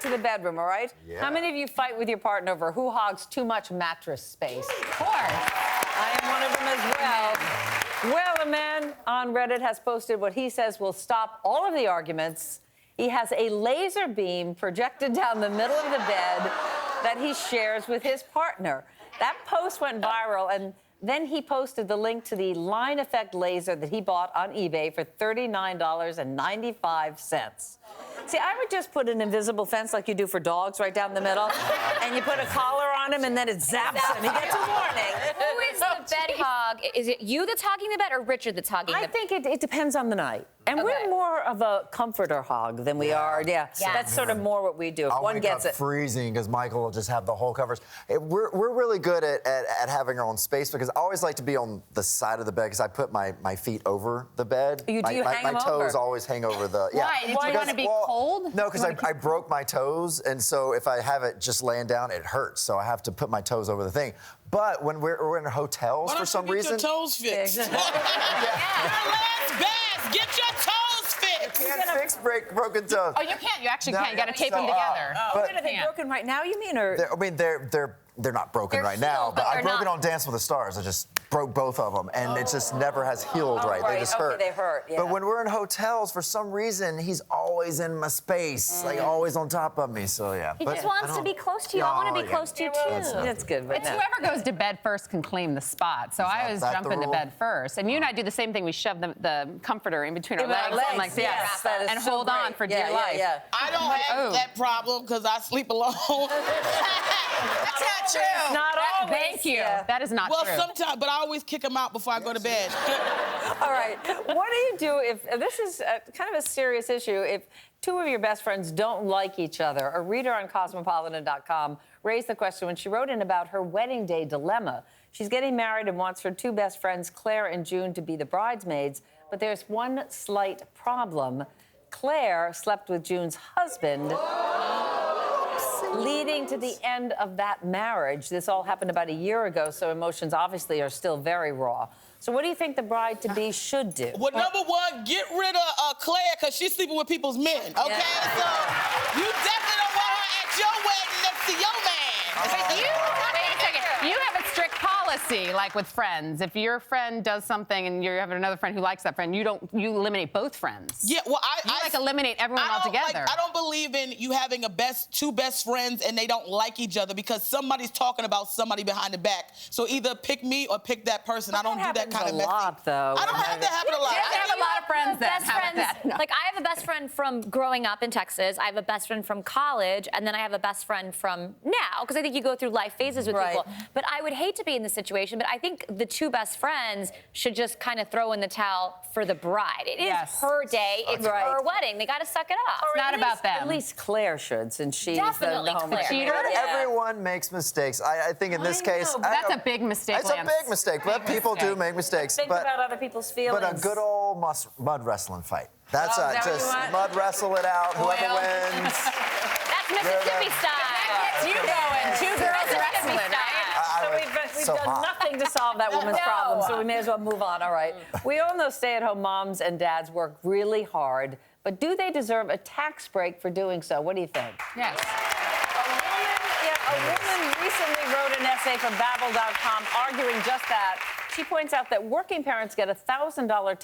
to the bedroom, all right? Yeah. How many of you fight with your partner over who hogs too much mattress space? Of course. I am one of them as well. Well, a man on Reddit has posted what he says will stop all of the arguments. He has a laser beam projected down the middle of the bed that he shares with his partner. That post went viral, and then he posted the link to the line effect laser that he bought on eBay for $39.95. See, I would just put an invisible fence like you do for dogs right down the middle, and you put a collar on him, and then it zaps him. He gets a warning. Who is the bed hog? Is it you that's hogging the bed or Richard that's hogging the bed? I think it depends on the night. And Okay. we're more of a comforter hog than we are. Yeah. That's sort of more what we do. If I'll one wake gets up it. freezing because Michael will just have the whole covers. We're really good at having our own space because I always like to be on the side of the bed because I put my feet over the bed. Do you hang my them toes over? always hang over the. Yeah. Why? Do you want to be cold? No, because I broke my toes, and so if I have it just laying down, it hurts. So I have to put my toes over the thing. But when we're in hotels for some reason, Get your toes fixed. Your last bass, get your toes fixed. you can't fix broken toes. Oh, you can't. You actually No, can't. You got to tape so, them together. Wait, are they broken right now, you mean? Or They're not broken They're right now, healed, but but I they're broke it not. on Dance with the Stars. I just broke both of them, and it just never has healed right. They just hurt. They hurt, yeah. But when we're in hotels, for some reason, he's always in my space, like always on top of me. So yeah. He just wants to be close to you. I want to be close to you, too. That's good, but It's no. whoever goes to bed first can claim the spot. So I always that jump the into rule? bed first. And you and I do the same thing. We shove the comforter in between our legs. And like, yes, that is and so hold on great. for dear life. Yeah. I don't have that problem because I sleep alone. That's not true. Not always. Thank you. Yeah. That is not Well, true. sometimes, but I always kick them out before I go to bed. All right. What do you do if this is kind of a serious issue? If two of your best friends don't like each other? A reader on Cosmopolitan.com raised the question when she wrote in about her wedding day dilemma. She's getting married and wants her two best friends, Claire and June, to be the bridesmaids. But there's one slight problem. Claire slept with June's husband, leading to the end of that marriage. This all happened about a year ago, so emotions obviously are still very raw. So what do you think the bride-to-be should do? Well, number one, get rid of Claire because she's sleeping with people's men, okay? So you definitely don't want her at your wedding next to your man. But wait a second. You have a strict policy, like with friends. If your friend does something and you have another friend who likes that friend, you eliminate both friends. Yeah, well, I eliminate everyone altogether. I don't believe in you having two best friends and they don't like each other because somebody's talking about somebody behind the back. So either pick me or pick that person. I don't do that kind of messy. Though. I don't have that happen a lot. She doesn't have a lot of friends then. Best How about friends, that? No. like I have a best friend from growing up in Texas. I have a best friend from college, and then I have a best friend from now, because I think you go through life phases with people. But I would hate to be in this situation, but I think the two best friends should just kind of throw in the towel for the bride. It is her day. It's her wedding. They got to suck it up. It's not about them. At least Claire should, since she's Definitely the home Claire. Cheater? Everyone makes mistakes. I think in this case, That's a big mistake, It's a Lance. big mistake, but people do make mistakes. Think about other people's feelings. But a good old mud wrestling fight. That's is that what just you want? mud wrestle it out. Whoever wins. That's Mississippi style. You going, two girls wrestling, right? So we've so done hot. nothing to solve that woman's problem, so we may as well move on. All right. We all know stay-at-home moms and dads work really hard, but do they deserve a tax break for doing so? What do you think? Yes. A woman recently wrote an essay for Babbel.com arguing just that. She points out that working parents get a $1,000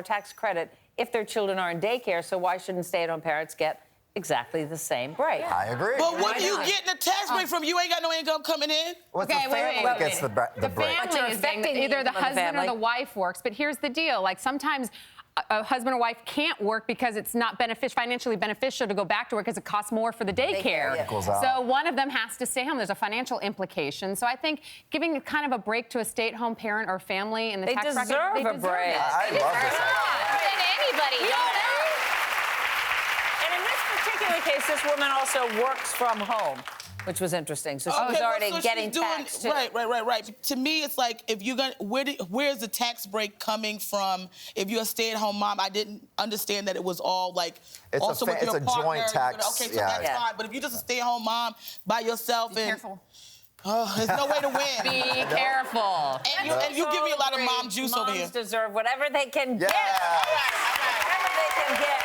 tax credit if their children are in daycare, so why shouldn't stay-at-home parents get exactly the same break? I agree. But what are you getting a tax break from? You ain't got no income coming in. What's the family gets the break? The family is getting, either the husband or the wife works, but here's the deal. Like sometimes a husband or wife can't work because it's not financially beneficial to go back to work because it costs more for the daycare. So one of them has to stay home. There's a financial implication. So I think giving kind of a break to a stay-at-home parent or family in the tax bracket, they deserve a break. I love this. Anybody. And in this particular case, this woman also works from home, which was interesting. So she was already getting taxed too. Right. To me, it's like if you're gonna, where's the tax break coming from? If you're a stay-at-home mom, I didn't understand that it was all like also with your partner. Joint tax. Okay, so that's fine. But if you're just a stay-at-home mom by yourself, careful. Oh, there's no way to win. Be careful. And you give me a lot of mom juice over here. Moms deserve whatever they can get. Whatever they can get.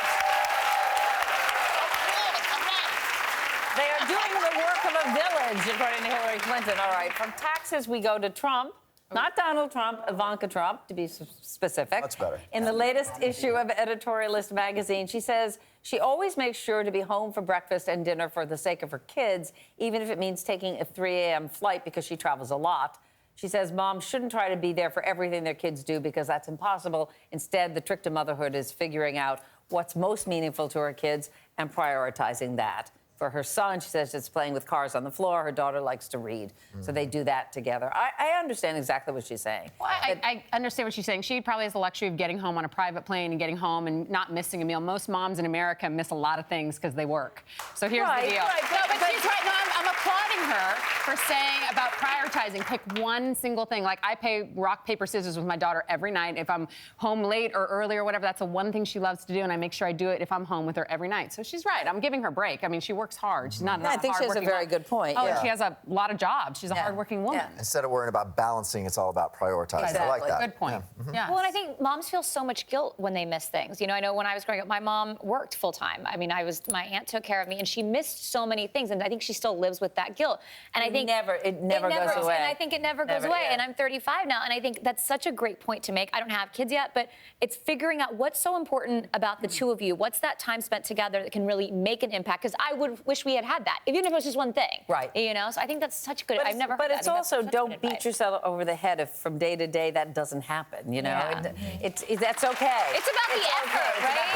doing the work of a village, according to Hillary Clinton. All right, from taxes, we go to Trump. Not Donald Trump, Ivanka Trump, to be specific. That's better. In the latest issue of Editorialist magazine, she says she always makes sure to be home for breakfast and dinner for the sake of her kids, even if it means taking a 3 a.m. flight because she travels a lot. She says moms shouldn't try to be there for everything their kids do because that's impossible. Instead, the trick to motherhood is figuring out what's most meaningful to her kids and prioritizing that. For her son, she says it's playing with cars on the floor. Her daughter likes to read. So they do that together. I understand exactly what she's saying. Well, I understand what she's saying. She probably has the luxury of getting home on a private plane and getting home and not missing a meal. Most moms in America miss a lot of things because they work. So here's the deal. Right, but she's right. No, I'm applauding her for saying about prioritizing. Pick one single thing. Like I play rock, paper, scissors with my daughter every night. If I'm home late or early or whatever, that's the one thing she loves to do, and I make sure I do it if I'm home with her every night. So she's right. I'm giving her a break. I mean, she works hard. She's not. I think she has a very good point. Oh, and she has a lot of jobs. She's a hardworking woman. Instead of worrying about balancing, it's all about prioritizing. Exactly. I like that. Good point. Yeah. Well, and I think moms feel so much guilt when they miss things. You know, I know when I was growing up, my mom worked full time. I mean, my aunt took care of me, and she missed so many things, and I think she still lives with that guilt. And I think it never goes away. And I think it never goes away. And I'm 35 now, and I think that's such a great point to make. I don't have kids yet, but it's figuring out what's so important about the two of you. What's that time spent together that can really make an impact? Because I would wish we had that, even if it was just one thing. Right. You know, so I think that's such good. I've never heard But that. it's also don't beat yourself over the head if from day to day that doesn't happen. You know, that's okay. It's about the effort, right?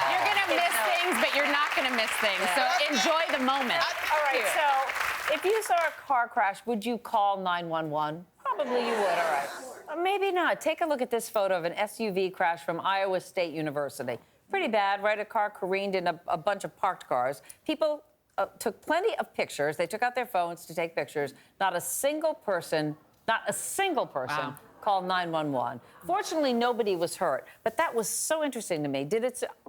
You're gonna miss things, but you're not gonna miss things. So enjoy the moment. All right. So if you saw a car crash, would you call 911? Probably you would. All right. Maybe not. Take a look at this photo of an SUV crash from Iowa State University. Pretty bad, right? A car careened in a bunch of parked cars. People took plenty of pictures. They took out their phones to take pictures. Not a single person called 911. Fortunately, nobody was hurt. But that was so interesting to me.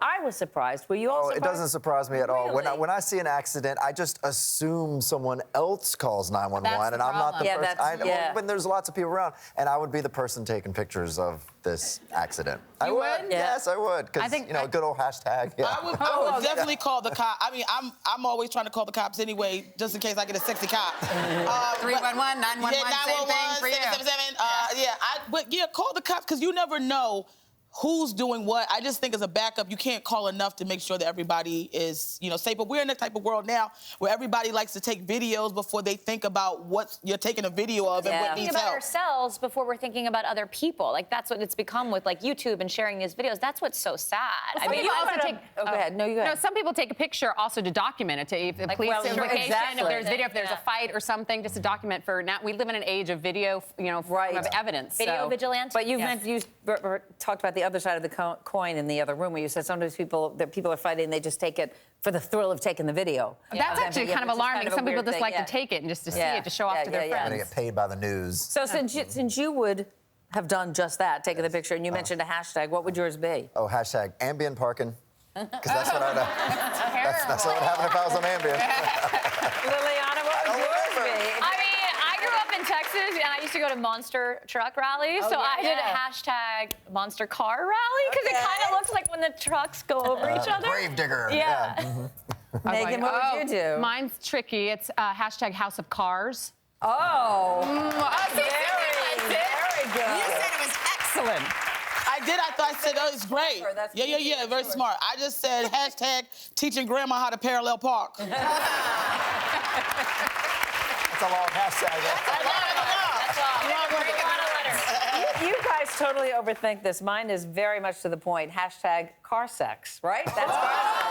I was surprised. Were you all surprised? It doesn't surprise me at all. When I see an accident, I just assume someone else calls 911, and I'm not the person. When there's lots of people around, and I would be the person taking pictures of this accident. I would? Yes, I would. Because, a good old hashtag. Yeah. I would definitely call the cop. I mean, I'm always trying to call the cops anyway, just in case I get a sexy cop. 311, 911, same thing for you. 777. Call the cops, because you never know who's doing what. I just think as a backup, you can't call enough to make sure that everybody is, safe. But we're in that type of world now where everybody likes to take videos before they think about what you're taking a video of and what needs help. Think about ourselves before we're thinking about other people. Like, that's what it's become with, like, YouTube and sharing these videos. That's what's so sad. Well, I mean, you also take... go ahead. No, you go ahead. No, some people take a picture also to document it, if the police implication, if there's video, if there's a fight or something, just to document for... Now, we live in an age of video, of evidence. Video vigilante. But you talked about the other side of the coin in the other room where you said sometimes people are fighting, they just take it for the thrill of taking the video. That's actually kind of alarming. Some people just like to take it and just to see it, to show off to their friends. They get paid by the news. So since you would have done just that, taken the picture, and you mentioned a hashtag, what would yours be? Oh, hashtag ambient parking. Because that's what I'd that's what would happen if I was on Ambien. Liliana, what would yours be? I mean, I grew up in Texas, and I used to go to monster truck rallies, so I did a hashtag monster car rally, because it kind of looks like when the trucks go over each other. Grave digger. Yeah. Megan, what would you do? Mine's tricky. It's hashtag House of Cars. Oh. Very good. You said it was excellent. I did. I said, oh, it's great. Yeah. Very smart. I just said hashtag teaching grandma how to parallel park. That's a long hashtag. That's all. Break a lot of letters. You guys totally overthink this. Mine is very much to the point. Hashtag car sex, right? That's car sex.